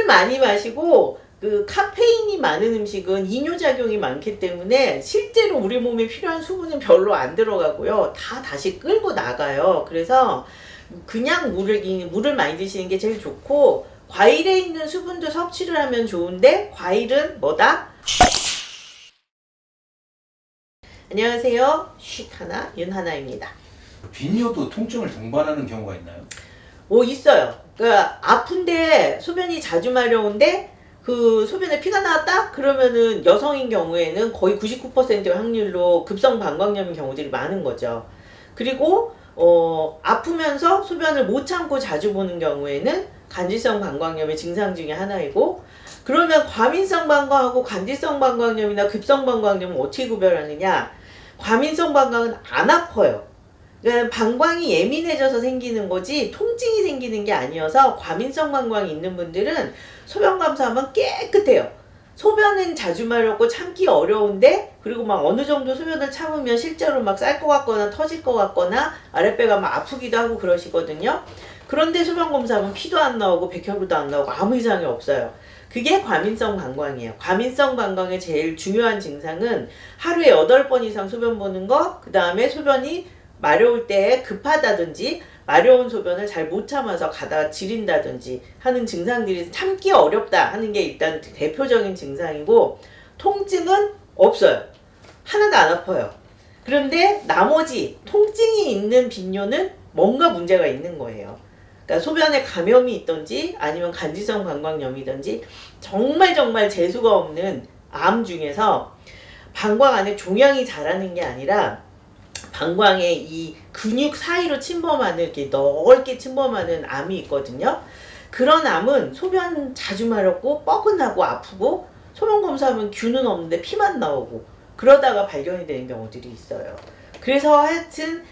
물을 많이 마시고 그 카페인이 많은 음식은 이뇨작용이 많기 때문에 실제로 우리 몸에 필요한 수분은 별로 안 들어가고요. 다 다시 끌고 나가요. 그래서 그냥 물을 많이 드시는 게 제일 좋고, 과일에 있는 수분도 섭취를 하면 좋은데, 과일은 뭐다? 안녕하세요. 쉿하나 윤하나입니다. 빈뇨도 통증을 동반하는 경우가 있나요? 있어요. 그러니까 아픈데 소변이 자주 마려운데 그 소변에 피가 나왔다? 그러면은 여성인 경우에는 거의 99%의 확률로 급성 방광염인 경우들이 많은 거죠. 그리고 아프면서 소변을 못 참고 자주 보는 경우에는 간질성 방광염의 증상 중에 하나이고, 그러면 과민성 방광하고 간질성 방광염이나 급성 방광염은 어떻게 구별하느냐? 과민성 방광은 안 아파요. 그러니까 방광이 예민해져서 생기는 거지 통증이 생기는 게 아니어서, 과민성 방광이 있는 분들은 소변 감사하면 깨끗해요. 소변은 자주 마렵고 참기 어려운데, 그리고 막 어느 정도 소변을 참으면 실제로 막 쌀 것 같거나 터질 것 같거나 아랫배가 막 아프기도 하고 그러시거든요. 그런데 소변 검사하면 피도 안 나오고 백혈구도 안 나오고 아무 이상이 없어요. 그게 과민성 방광이에요. 과민성 방광의 제일 중요한 증상은 하루에 8번 이상 소변 보는 거, 그 다음에 소변이 마려울 때 급하다든지 마려운 소변을 잘 못 참아서 가다가 지린다든지 하는 증상들이, 참기 어렵다 하는 게 일단 대표적인 증상이고, 통증은 없어요. 하나도 안 아파요. 그런데 나머지 통증이 있는 빈뇨는 뭔가 문제가 있는 거예요. 그러니까 소변에 감염이 있든지 아니면 간질성 방광염이든지, 정말 재수가 없는 암 중에서 방광 안에 종양이 자라는 게 아니라 방광에 이 근육 사이로 침범하는, 이렇게 넓게 침범하는 암이 있거든요. 그런 암은 소변 자주 마렵고 뻐근하고 아프고, 소변 검사하면 균은 없는데 피만 나오고 그러다가 발견이 되는 경우들이 있어요. 그래서 하여튼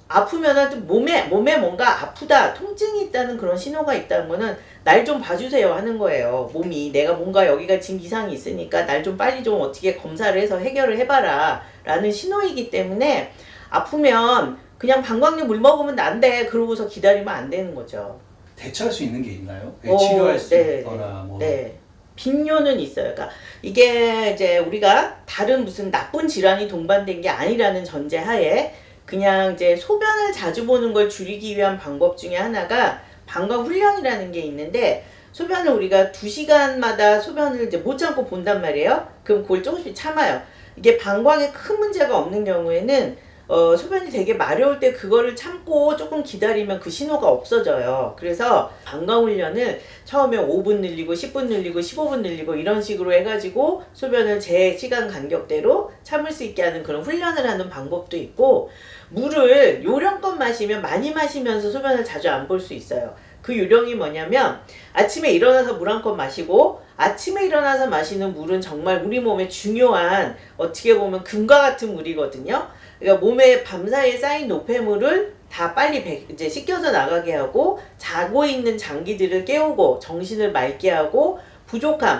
아프면은 몸에 뭔가 아프다, 통증이 있다는 그런 신호가 있다는 거는 날 좀 봐주세요 하는 거예요. 몸이 내가 뭔가 여기가 지금 이상이 있으니까 날 좀 빨리 좀 어떻게 검사를 해서 해결을 해봐라 라는 신호이기 때문에, 아프면 그냥 방광류 물 먹으면 난대 그러고서 기다리면 안 되는 거죠. 대처할 수 있는 게 있나요? 치료할 수 있거나 뭐. 네. 빈뇨는 있어요. 그러니까 이게 이제 우리가 다른 무슨 나쁜 질환이 동반된 게 아니라는 전제 하에 그냥 이제 소변을 자주 보는 걸 줄이기 위한 방법 중에 하나가 방광 훈련이라는 게 있는데, 소변을 우리가 2시간마다 소변을 이제 못 참고 본단 말이에요. 그럼 그걸 조금씩 참아요. 이게 방광에 큰 문제가 없는 경우에는 소변이 되게 마려울 때 그거를 참고 조금 기다리면 그 신호가 없어져요. 그래서 방광 훈련을 처음에 5분 늘리고 10분 늘리고 15분 늘리고 이런 식으로 해가지고 소변을 제 시간 간격대로 참을 수 있게 하는 그런 훈련을 하는 방법도 있고, 물을 요령껏 마시면 많이 마시면서 소변을 자주 안 볼 수 있어요. 그 요령이 뭐냐면, 아침에 일어나서 물 한 컵 마시고, 아침에 일어나서 마시는 물은 정말 우리 몸에 중요한, 어떻게 보면 금과 같은 물이거든요. 그러니까 몸에 밤사이에 쌓인 노폐물을 다 빨리 이제 씻겨져 나가게 하고, 자고 있는 장기들을 깨우고 정신을 맑게 하고,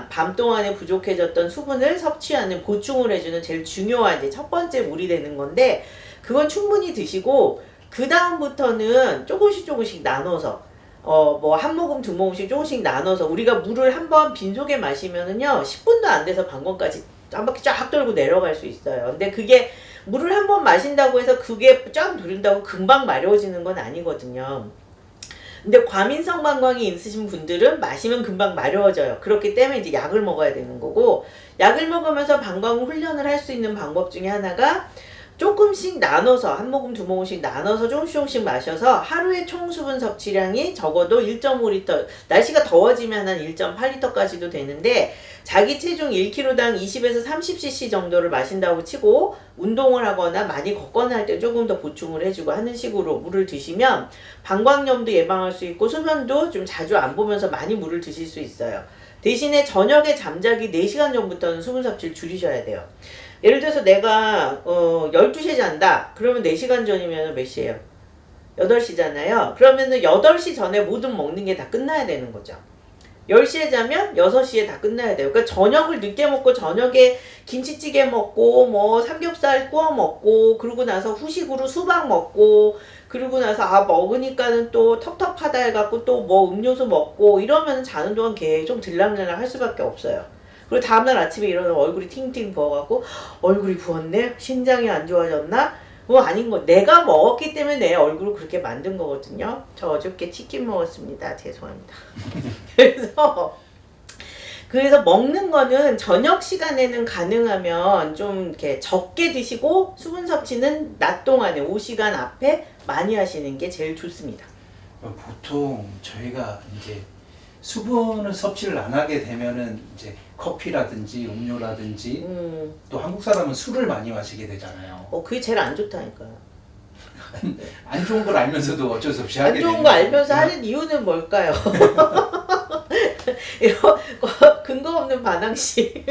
밤 동안에 부족해졌던 수분을 섭취하는, 보충을 해주는 제일 중요한 이제 첫 번째 물이 되는 건데, 그건 충분히 드시고 그 다음부터는 조금씩 나눠서 뭐 한 모금 두 모금씩 조금씩 나눠서, 우리가 물을 한번 빈속에 마시면은요 10분도 안 돼서 방광까지 한 바퀴 쫙 돌고 내려갈 수 있어요. 근데 그게 물을 한 번 마신다고 해서 그게 쫙 누른다고 금방 마려워지는 건 아니거든요. 근데 과민성 방광이 있으신 분들은 마시면 금방 마려워져요. 그렇기 때문에 이제 약을 먹어야 되는 거고, 약을 먹으면서 방광 훈련을 할 수 있는 방법 중에 하나가 조금씩 나눠서, 한 모금 두 모금씩 나눠서 조금씩 마셔서 하루에 총 수분 섭취량이 적어도 1.5리터, 날씨가 더워지면 한 1.8리터까지도 되는데, 자기 체중 1kg당 20에서 30cc 정도를 마신다고 치고, 운동을 하거나 많이 걷거나 할 때 조금 더 보충을 해주고 하는 식으로 물을 드시면 방광염도 예방할 수 있고, 소변도 좀 자주 안 보면서 많이 물을 드실 수 있어요. 대신에 저녁에 잠자기 4시간 전부터는 수분 섭취를 줄이셔야 돼요. 예를 들어서 내가 12시에 잔다. 그러면 4시간 전이면 몇 시예요? 8시잖아요. 그러면은 8시 전에 모든 먹는 게 다 끝나야 되는 거죠. 10시에 자면 6시에 다 끝나야 돼요. 그러니까 저녁을 늦게 먹고 저녁에 김치찌개 먹고 뭐 삼겹살 구워 먹고 그러고 나서 후식으로 수박 먹고 그러고 나서 먹으니까는 또 텁텁하다 해갖고 또 뭐 음료수 먹고 이러면 자는 동안 계속 들락날락 할 수밖에 없어요. 그리고 다음날 아침에 일어나면 얼굴이 팅팅 부어갖고 얼굴이 부었네? 신장이 안 좋아졌나? 그거 아닌 거. 내가 먹었기 때문에 내 얼굴을 그렇게 만든 거거든요. 저 어저께 치킨 먹었습니다. 죄송합니다. 그래서 먹는 거는 저녁 시간에는 가능하면 좀 이렇게 적게 드시고 수분 섭취는 낮 동안에 5시간 앞에 많이 하시는 게 제일 좋습니다. 보통 저희가 이제 수분을 섭취를 안 하게 되면은 이제 커피라든지 음료라든지 또 한국 사람은 술을 많이 마시게 되잖아요. 그게 제일 안 좋다니까요. 안 좋은 걸 알면서도 어쩔 수 없이 하게 안 되는 좋은 거 알면서 거니까. 하는 이유는 뭘까요? 이런 근거 없는 반항식.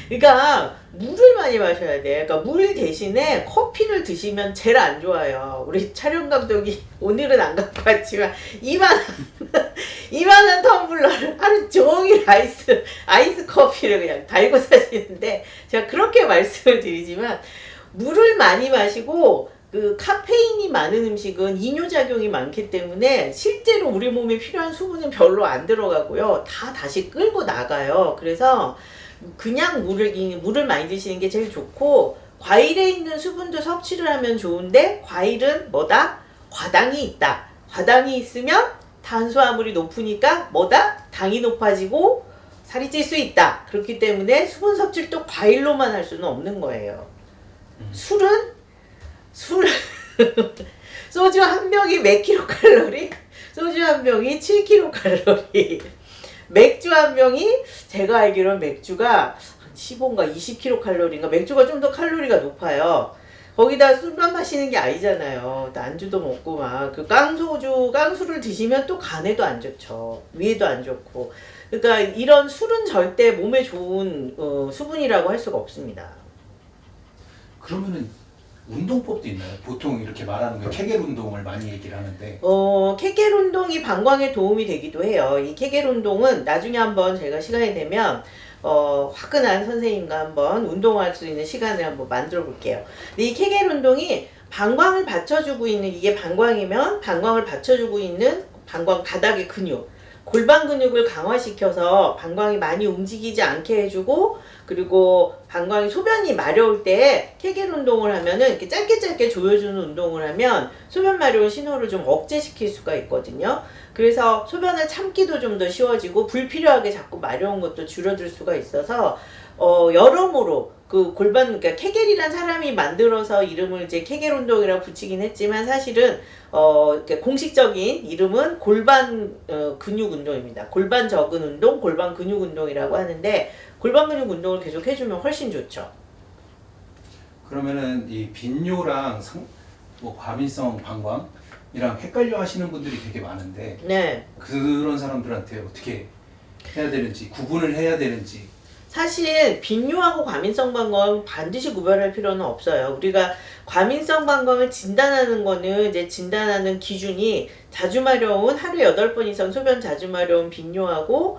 그러니까 물을 많이 마셔야 돼. 그러니까 물 대신에 커피를 드시면 제일 안 좋아요. 우리 촬영 감독이 오늘은 안 갖고 왔지만 이만한 텀블러를 하루 종일 아이스 커피를 그냥 달고 사시는데 제가 그렇게 말씀을 드리지만 물을 많이 마시고 그 카페인이 많은 음식은 이뇨작용이 많기 때문에 실제로 우리 몸에 필요한 수분은 별로 안 들어가고요. 다 다시 끌고 나가요. 그래서 그냥 물을 많이 드시는 게 제일 좋고 과일에 있는 수분도 섭취를 하면 좋은데 과일은 뭐다? 과당이 있다. 과당이 있으면 탄수화물이 높으니까 뭐다? 당이 높아지고 살이 찔 수 있다. 그렇기 때문에 수분 섭취를 또 과일로만 할 수는 없는 거예요. 술은 소주 한 병이 몇 킬로칼로리? 소주 한 병이 7킬로칼로리. 맥주 한 병이 제가 알기로는 맥주가 한 15인가 20킬로칼로리인가 맥주가 좀 더 칼로리가 높아요. 거기다 술만 마시는 게 아니잖아요. 안주도 먹고 막 그 깡수를 드시면 또 간에도 안 좋죠. 위에도 안 좋고. 그러니까 이런 술은 절대 몸에 좋은 수분이라고 할 수가 없습니다. 그러면은 운동법도 있나요? 보통 이렇게 말하는 거 케겔 운동을 많이 얘기를 하는데 케겔 운동이 방광에 도움이 되기도 해요. 이 케겔 운동은 나중에 한번 제가 시간이 되면 화끈한 선생님과 한번 운동할 수 있는 시간을 한번 만들어 볼게요. 이 케겔 운동이 방광을 받쳐주고 있는 이게 방광이면 방광을 받쳐주고 있는 방광 바닥의 근육 골반 근육을 강화시켜서 방광이 많이 움직이지 않게 해주고 그리고 방광이 소변이 마려울 때 케겔 운동을 하면은 이렇게 짧게 조여주는 운동을 하면 소변 마려운 신호를 좀 억제시킬 수가 있거든요. 그래서 소변을 참기도 좀 더 쉬워지고 불필요하게 자꾸 마려운 것도 줄어들 수가 있어서 여러모로 그 골반 그러니까 케겔이란 사람이 만들어서 이름을 이제 케겔 운동이라고 붙이긴 했지만 사실은 공식적인 이름은 골반 근육 운동입니다. 골반 적은 운동, 골반 근육 운동이라고 하는데 골반 근육 운동을 계속 해주면 훨씬 좋죠. 그러면은 이 빈뇨랑 과민성 방광이랑 헷갈려 하시는 분들이 되게 많은데 네. 그런 사람들한테 어떻게 해야 되는지 구분을 해야 되는지 사실 빈뇨하고 과민성 방광 반드시 구별할 필요는 없어요. 우리가 과민성 방광을 진단하는 거는 이제 진단하는 기준이 자주 마려운 하루에 8번 이상 소변 자주 마려운 빈뇨하고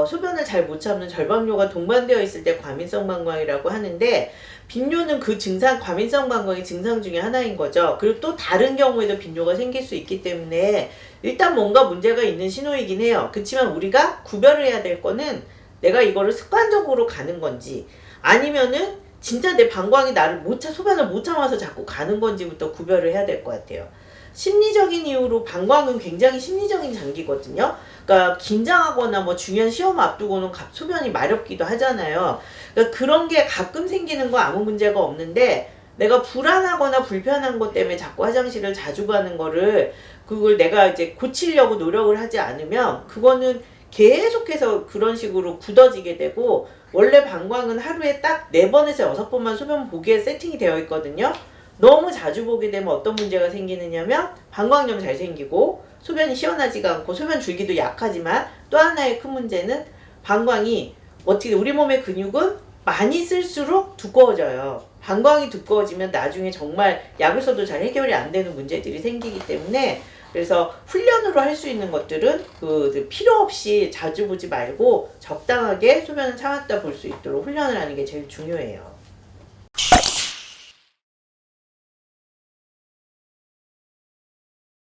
소변을 잘 못 참는 절박뇨가 동반되어 있을 때 과민성 방광이라고 하는데 빈뇨는 그 증상, 과민성 방광의 증상 중에 하나인 거죠. 그리고 또 다른 경우에도 빈뇨가 생길 수 있기 때문에 일단 뭔가 문제가 있는 신호이긴 해요. 그렇지만 우리가 구별을 해야 될 거는 내가 이거를 습관적으로 가는 건지 아니면은 진짜 내 방광이 나를 소변을 못 참아서 자꾸 가는 건지부터 구별을 해야 될 것 같아요. 심리적인 이유로 방광은 굉장히 심리적인 장기거든요. 그러니까 긴장하거나 뭐 중요한 시험 앞두고는 소변이 마렵기도 하잖아요. 그러니까 그런 게 가끔 생기는 거 아무 문제가 없는데 내가 불안하거나 불편한 것 때문에 자꾸 화장실을 자주 가는 거를 그걸 내가 이제 고치려고 노력을 하지 않으면 그거는 계속해서 그런 식으로 굳어지게 되고 원래 방광은 하루에 딱 4번에서 6번만 소변 보기에 세팅이 되어 있거든요. 너무 자주 보게 되면 어떤 문제가 생기느냐면 방광염 잘 생기고 소변이 시원하지가 않고 소변 줄기도 약하지만 또 하나의 큰 문제는 방광이 어떻게 우리 몸의 근육은 많이 쓸수록 두꺼워져요. 방광이 두꺼워지면 나중에 정말 약을 써도 잘 해결이 안 되는 문제들이 생기기 때문에 그래서 훈련으로 할 수 있는 것들은 필요 없이 자주 보지 말고 적당하게 소변을 참았다 볼 수 있도록 훈련을 하는 게 제일 중요해요.